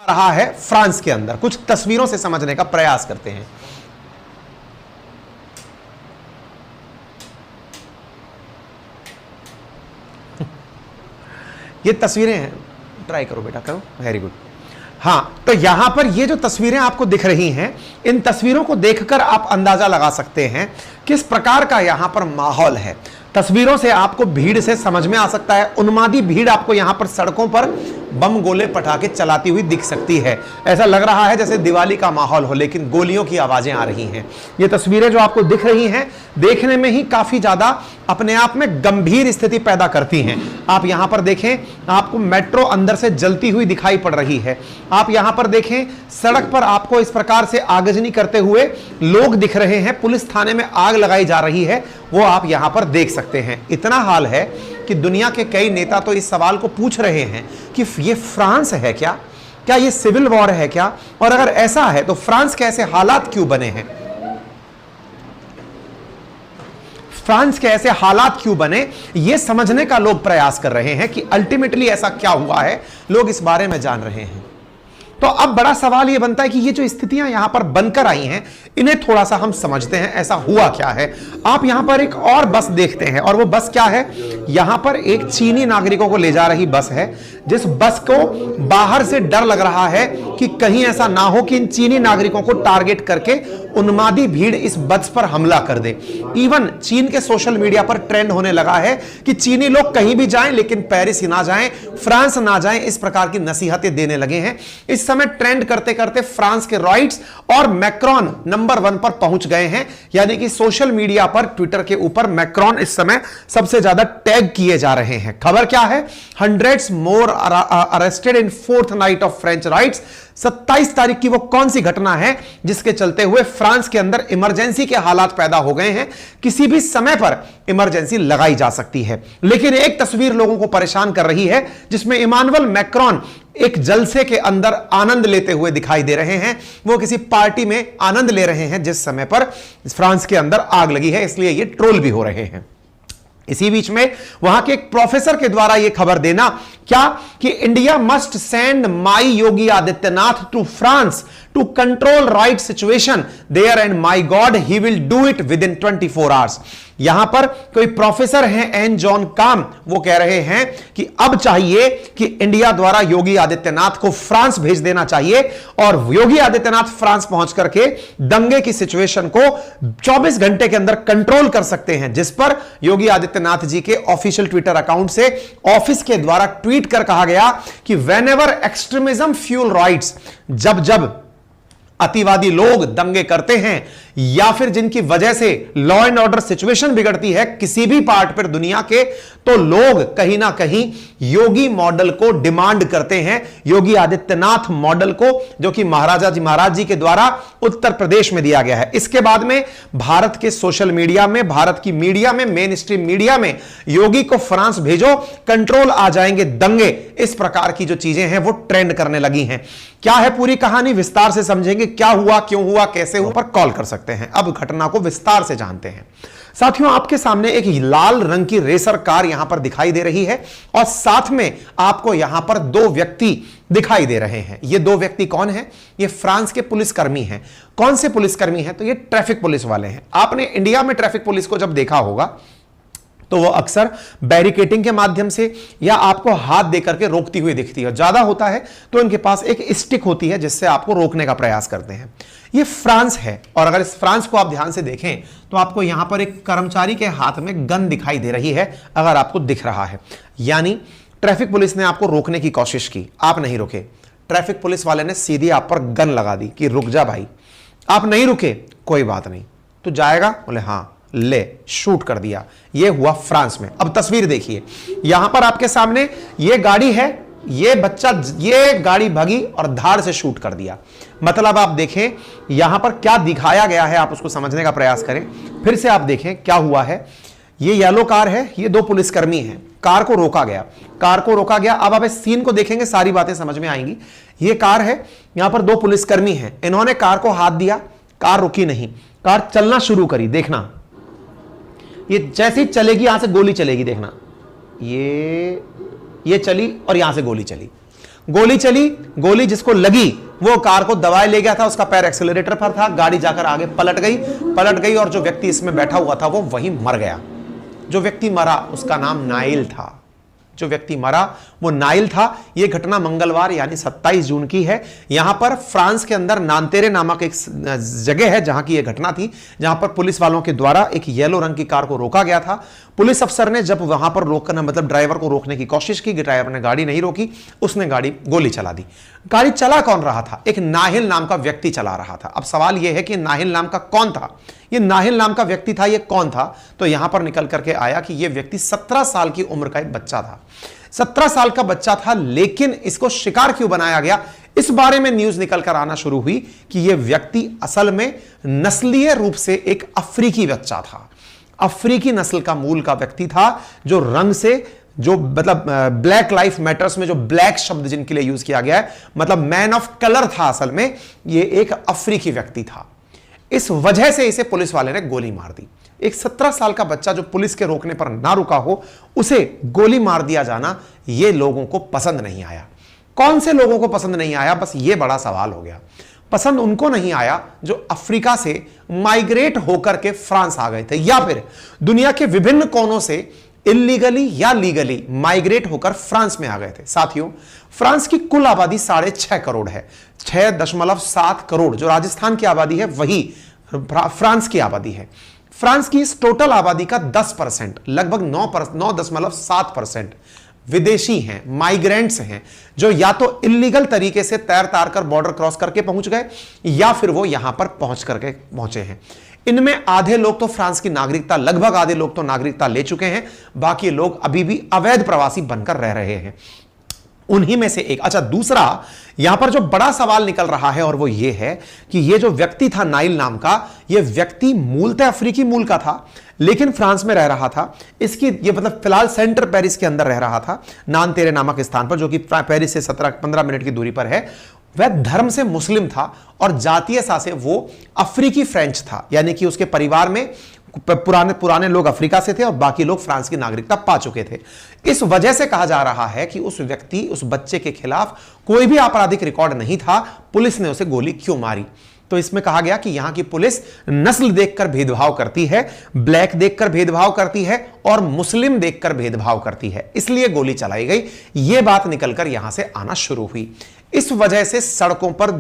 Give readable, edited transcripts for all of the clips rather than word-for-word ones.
रहा है फ्रांस के अंदर, कुछ तस्वीरों से समझने का प्रयास करते हैं। ये तस्वीरें हैं, ट्राई करो बेटा, करो, वेरी गुड। हाँ, तो यहां पर ये जो तस्वीरें आपको दिख रही हैं, इन तस्वीरों को देखकर आप अंदाजा लगा सकते हैं किस प्रकार का यहां पर माहौल है। तस्वीरों से आपको भीड़ से समझ में आ सकता है, उन्मादी भीड़ आपको यहां पर सड़कों पर बम गोले पटाखे चलाती हुई दिख सकती है। ऐसा लग रहा है जैसे दिवाली का माहौल हो, लेकिन गोलियों की आवाजें आ रही हैं। ये तस्वीरें जो आपको दिख रही हैं, देखने में ही काफी ज्यादा अपने आप में गंभीर स्थिति पैदा करती हैं। आप यहां पर देखें, आपको मेट्रो अंदर से जलती हुई दिखाई पड़ रही है। आप यहां पर देखें, सड़क पर आपको इस प्रकार से आगजनी करते हुए लोग दिख रहे हैं। पुलिस थाने में आग लगाई जा रही है, वो आप यहां पर देख सकते हैं। इतना हाल है कि दुनिया के कई नेता तो इस सवाल को पूछ रहे हैं कि ये फ्रांस है क्या? क्या ये सिविल वॉर है क्या? और अगर ऐसा है तो फ्रांस के ऐसे हालात क्यों बने हैं? फ्रांस के ऐसे हालात क्यों बने, यह समझने का लोग प्रयास कर रहे हैं कि अल्टीमेटली ऐसा क्या हुआ है। लोग इस बारे में जान रहे हैं। तो अब बड़ा सवाल यह बनता है कि ये जो स्थितियां यहां पर बनकर आई हैं, इन्हें थोड़ा सा हम समझते हैं, ऐसा हुआ क्या है। आप यहां पर एक और बस देखते हैं, और वो बस क्या है? यहां पर एक चीनी नागरिकों को ले जा रही बस है, जिस बस को बाहर से डर लग रहा है कि कहीं ऐसा ना हो कि इन चीनी नागरिकों को टारगेट करके उन्मादी भीड़ इस बस पर हमला कर दे। इवन चीन के सोशल मीडिया पर ट्रेंड होने लगा है कि चीनी लोग कहीं भी जाएं, लेकिन पेरिस ही ना जाएं, फ्रांस ना जाएं, इस प्रकार की नसीहतें देने लगे हैं। इस समय ट्रेंड करते करते फ्रांस के रॉइट्स और मैक्रॉन नंबर 1 पर पहुंच गए हैं। यानी कि सोशल मीडिया पर, ट्विटर के ऊपर मैक्रॉन इस समय सबसे ज्यादा टैग किए जा रहे हैं। खबर क्या है? Hundreds more arrested in 4th night of French rights. 27 तारीख की वो कौन सी घटना है जिसके चलते हुए फ्रांस के अंदर इमरजेंसी के हालात पैदा हो गए हैं? किसी भी समय पर इमरजेंसी लगाई जा सकती है। लेकिन एक तस्वीर लोगों को परेशान कर रही है, जिसमें इमानुएल मैक्रॉन एक जलसे के अंदर आनंद लेते हुए दिखाई दे रहे हैं। वो किसी पार्टी में आनंद ले रहे हैं जिस समय पर फ्रांस के अंदर आग लगी है, इसलिए ये ट्रोल भी हो रहे हैं। इसी बीच में वहां के एक प्रोफेसर के द्वारा यह खबर देना क्या कि India must send my Yogi Adityanath to France to control right situation there and my god he will do it within 24 hours. यहां पर कोई प्रोफेसर हैं एन जॉन काम, वो कह रहे हैं कि अब चाहिए कि इंडिया द्वारा योगी आदित्यनाथ को फ्रांस भेज देना चाहिए, और योगी आदित्यनाथ फ्रांस पहुंच करके दंगे की सिचुएशन को 24 घंटे के अंदर कंट्रोल कर सकते हैं। जिस पर योगी आदित्यनाथ जी के ऑफिशियल ट्विटर अकाउंट से ऑफिस के द्वारा ट्वीट कर कहा गया कि व्हेनेवर एक्सट्रीमिज्म फ्यूल राइट्स, जब जब अतिवादी लोग दंगे करते हैं या फिर जिनकी वजह से लॉ एंड ऑर्डर सिचुएशन बिगड़ती है किसी भी पार्ट पर दुनिया के, तो लोग कहीं ना कहीं योगी मॉडल को डिमांड करते हैं, योगी आदित्यनाथ मॉडल को, जो कि महाराज जी के द्वारा उत्तर प्रदेश में दिया गया है। इसके बाद में भारत के सोशल मीडिया में, भारत की मीडिया में, मेन स्ट्रीम मीडिया में योगी को फ्रांस भेजो, कंट्रोल आ जाएंगे दंगे, इस प्रकार की जो चीजें हैं वो ट्रेंड करने लगी हैं। क्या है पूरी कहानी, विस्तार से समझेंगे। क्या हुआ, क्यों हुआ, कैसे हुआ, पर कॉल कर सकते हैं। अब घटना को विस्तार से जानते हैं। साथियों, आपके सामने एक लाल रंग की रेसर कार यहां पर दिखाई दे रही है, और साथ में आपको यहां पर 2 व्यक्ति दिखाई दे रहे हैं। ये 2 व्यक्ति कौन है? ये फ्रांस के पुलिसकर्मी हैं। कौन से पुलिसकर्मी हैं? तो ये ट्रैफिक पुलिस वाले हैं। आपने इंडिया में ट्रैफिक पुलिस को जब देखा होगा तो वो अक्सर बैरिकेटिंग के माध्यम से या आपको हाथ देकर के रोकती हुई दिखती है। ज्यादा होता है तो इनके पास एक स्टिक होती है जिससे आपको रोकने का प्रयास करते हैं। ये फ्रांस है, और अगर इस फ्रांस को आप ध्यान से देखें तो आपको यहां पर एक कर्मचारी के हाथ में गन दिखाई दे रही है, अगर आपको दिख रहा है। यानी ट्रैफिक पुलिस ने आपको रोकने की कोशिश की, आप नहीं रुके। ट्रैफिक पुलिस वाले ने सीधी आप पर गन लगा दी कि रुक जा भाई। आप नहीं रुके, कोई बात नहीं, तू जाएगा? बोले हाँ, ले, शूट कर दिया। यह हुआ फ्रांस में। अब तस्वीर देखिए, यहां पर आपके सामने यह गाड़ी है, यह बच्चा, यह गाड़ी भागी और धार से शूट कर दिया। मतलब आप देखें यहां पर क्या दिखाया गया है, आप उसको समझने का प्रयास करें। फिर से आप देखें क्या हुआ है। यह येलो कार है, ये 2 पुलिसकर्मी हैं। कार को रोका गया, कार को रोका गया। अब आप इस सीन को देखेंगे, सारी बातें समझ में आएंगी। यह कार है, यहां पर 2 पुलिसकर्मी हैं। इन्होंने कार को हाथ दिया, कार रुकी नहीं, कार चलना शुरू करी। देखना, ये जैसी चलेगी यहां से गोली चलेगी। देखना, ये चली और यहां से गोली चली। गोली चली, गोली जिसको लगी वो कार को दबाए ले गया था, उसका पैर एक्सेलरेटर पर था, गाड़ी जाकर आगे पलट गई और जो व्यक्ति इसमें बैठा हुआ था वो वहीं मर गया। जो व्यक्ति मरा उसका नाम नाइल था। जो व्यक्ति मरा वो नाइल था। यह घटना मंगलवार यानी 27 जून की है। यहां पर फ्रांस के अंदर नांतेरे नामक एक जगह है जहां की यह घटना थी, जहां पर पुलिस वालों के द्वारा एक येलो रंग की कार को रोका गया था। पुलिस अफसर ने जब वहां पर रोकना मतलब ड्राइवर को रोकने की कोशिश की, ड्राइवर ने गाड़ी नहीं रोकी, उसने गोली चला दी। गाड़ी चला कौन रहा था? एक नाहिल नाम का व्यक्ति चला रहा था। अब सवाल यह है कि नाहिल नाम का कौन था? ये नाहिल नाम का व्यक्ति था, ये कौन था? तो यहां पर निकल करके आया कि यह व्यक्ति 17 साल की उम्र का एक बच्चा था। 17 साल का बच्चा था, लेकिन इसको शिकार क्यों बनाया गया, इस बारे में न्यूज निकल कर आना शुरू हुई कि यह व्यक्ति असल में नस्लीय रूप से एक अफ्रीकी बच्चा था। अफ्रीकी नस्ल का मूल का व्यक्ति था, जो रंग से जो मतलब ब्लैक लाइफ मैटर्स में जो ब्लैक शब्द जिनके लिए यूज किया गया है, मतलब मैन ऑफ कलर था। असल में यह एक अफ्रीकी व्यक्ति था। इस वजह से इसे पुलिस वाले ने गोली मार दी। एक 17 साल का बच्चा जो पुलिस के रोकने पर ना रुका हो, उसे गोली मार दिया जाना यह लोगों को पसंद नहीं आया। कौन से लोगों को पसंद नहीं आया, बस यह बड़ा सवाल हो गया। पसंद उनको नहीं आया जो अफ्रीका से माइग्रेट होकर के फ्रांस आ गए थे, या फिर दुनिया के विभिन्न कोनों से इलीगली या लीगली माइग्रेट होकर फ्रांस में आ गए थे। साथियों, फ्रांस की कुल आबादी 6.5 करोड़ है। 6.7 करोड़ जो राजस्थान की आबादी है वही फ्रांस की आबादी है। फ्रांस की इस टोटल आबादी का 10%, लगभग 9.7% विदेशी हैं, माइग्रेंट्स हैं, जो या तो इलीगल तरीके से तैर तार कर बॉर्डर क्रॉस करके पहुंच गए या फिर वो यहां पर पहुंचे हैं। इनमें आधे लोग तो फ्रांस की नागरिकता, लगभग आधे लोग तो नागरिकता ले चुके हैं, बाकी लोग अभी भी अवैध प्रवासी बनकर रह रहे हैं। उन्हीं में से एक। अच्छा, दूसरा यहां पर जो बड़ा सवाल निकल रहा है और वो ये है कि ये जो व्यक्ति था नाइल नाम का, ये व्यक्ति मूलतः अफ्रीकी मूल का था, लेकिन फ्रांस में रह रहा था। इसकी ये मतलब फिलहाल सेंटर पेरिस के अंदर रह रहा था, नांतेरे नामक स्थान पर, जो कि पेरिस से 17-15 मिनट की दूरी पर है। वह धर्म से मुस्लिम था और जातीयता से वो अफ्रीकी फ्रेंच था, यानी कि उसके परिवार में पुराने लोग अफ्रीका से थे और बाकी लोग फ्रांस की नागरिकता पा चुके थे। इस वजह से कहा जा रहा है कि उस व्यक्ति, उस बच्चे के खिलाफ कोई भी आपराधिक रिकॉर्ड नहीं था, पुलिस ने उसे गोली क्यों मारी? तो इसमें कहा गया कि यहां की पुलिस नस्ल देखकर भेदभाव करती है, ब्लैक देखकर भेदभाव करती है और मुस्लिम देखकर भेदभाव करती है, इसलिए गोली चलाई गई। यह बात निकलकर यहां से आना शुरू हुई। इस वजह से सड़कों पर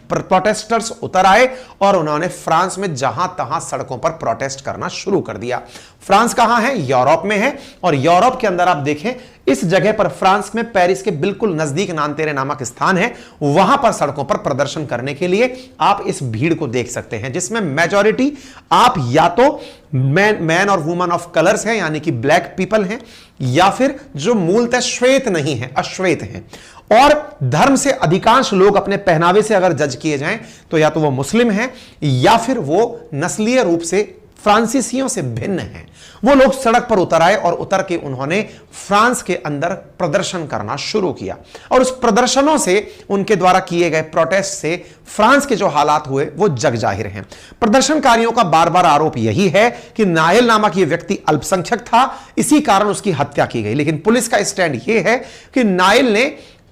प्रोटेस्टर्स उतर आए और उन्होंने फ्रांस में जहां तहां सड़कों पर प्रोटेस्ट करना शुरू कर दिया। फ्रांस कहां है? यूरोप में है, और यूरोप के अंदर आप देखें इस जगह पर, फ्रांस में पेरिस के बिल्कुल नजदीक नांतेरे नामक स्थान है, वहां पर सड़कों पर प्रदर्शन करने के लिए आप इस भीड़ को देख सकते हैं, जिसमें मेजॉरिटी आप या तो मैन और वुमन ऑफ कलर्स हैं, यानी कि ब्लैक पीपल हैं, या फिर जो मूलतः श्वेत नहीं है, अश्वेत हैं। और धर्म से अधिकांश लोग अपने पहनावे से अगर जज किए जाएं तो या तो वो मुस्लिम हैं या फिर वो नस्लीय रूप से फ्रांसीसियों से भिन्न हैं। वो लोग सड़क पर उतर आए और उतर के उन्होंने फ्रांस के अंदर प्रदर्शन करना शुरू किया, और उस प्रदर्शनों से, उनके द्वारा किए गए प्रोटेस्ट से फ्रांस के जो हालात हुए वो जग जाहिर हैं। प्रदर्शनकारियों का बार बार आरोप यही है कि नाइल नामक ये व्यक्ति अल्पसंख्यक था, इसी कारण उसकी हत्या की गई। लेकिन पुलिस का स्टैंड यह है कि नाइल ने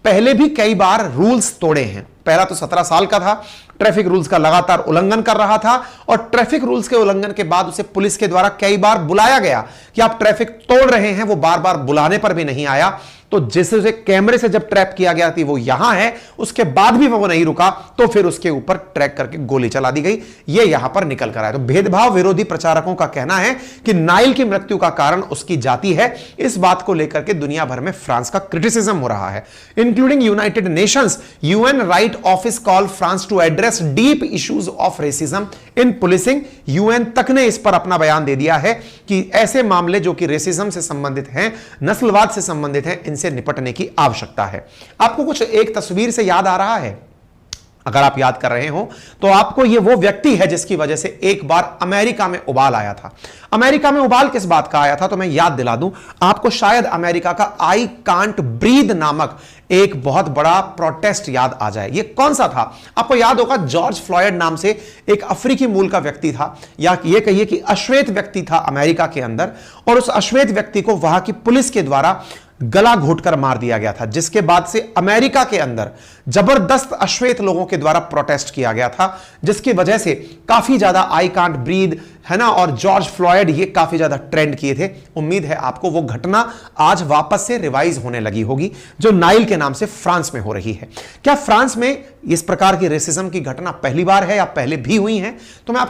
पहले भी कई बार रूल्स तोड़े हैं। पहला तो 17 साल का था, ट्रैफिक रूल्स का लगातार उल्लंघन कर रहा था, और ट्रैफिक रूल्स के उल्लंघन के बाद उसे पुलिस के द्वारा कई बार बुलाया गया कि आप ट्रैफिक तोड़ रहे हैं। वो बार बार बुलाने पर भी नहीं आया। तो जिसे उसे कैमरे से जब ट्रैप किया गया थी वो यहां है, उसके बाद भी वो नहीं रुका, तो फिर उसके ऊपर ट्रैक करके गोली चला दी गई। ये यहां पर निकल कर आया। तो भेदभाव विरोधी प्रचारकों का कहना है कि नाइल की मृत्यु का कारण उसकी जाति है। इस बात को लेकर के दुनिया भर में फ्रांस का क्रिटिसिज्म हो रहा है, including United Nations, UN right office call France to address deep issues of racism in policing. UN तक ने इस पर अपना बयान दे दिया है कि ऐसे मामले जो कि रेसिज्म से संबंधित हैं, नस्लवाद से संबंधित हैं, इनसे निपटने की आवश्यकता है। आपको कुछ एक तस्वीर से याद आ रहा है? अगर आप याद कर रहे हो तो आपको यह वो व्यक्ति है जिसकी वजह से एक बार अमेरिका में उबाल आया था। अमेरिका में उबाल किस बात का आया था तो मैं याद दिला दूं आपको। शायद अमेरिका का आई कांट ब्रीद नामक एक बहुत बड़ा प्रोटेस्ट याद आ जाए। यह कौन सा था? आपको याद होगा, जॉर्ज फ्लॉयड नाम से एक अफ्रीकी मूल का व्यक्ति था, या यह कहिए कि अश्वेत व्यक्ति था अमेरिका के अंदर, और उस अश्वेत व्यक्ति को वहां की पुलिस के द्वारा गला घोटकर मार दिया गया था, जिसके बाद से अमेरिका के अंदर जबरदस्त अश्वेत लोगों के द्वारा प्रोटेस्ट किया गया था, जिसकी वजह से काफी ज्यादा आई कांट ब्रीथ है ना, और जॉर्ज फ्लॉयड ये काफी ज्यादा ट्रेंड किए थे। उम्मीद है आपको वो घटना आज वापस से रिवाइज होने लगी होगी, जो नाइल के नाम से फ्रांस में हो रही है। क्या फ्रांस में इस प्रकार की रेसिज्म की घटना पहली बार है या पहले भी हुई है? तो मैं आपको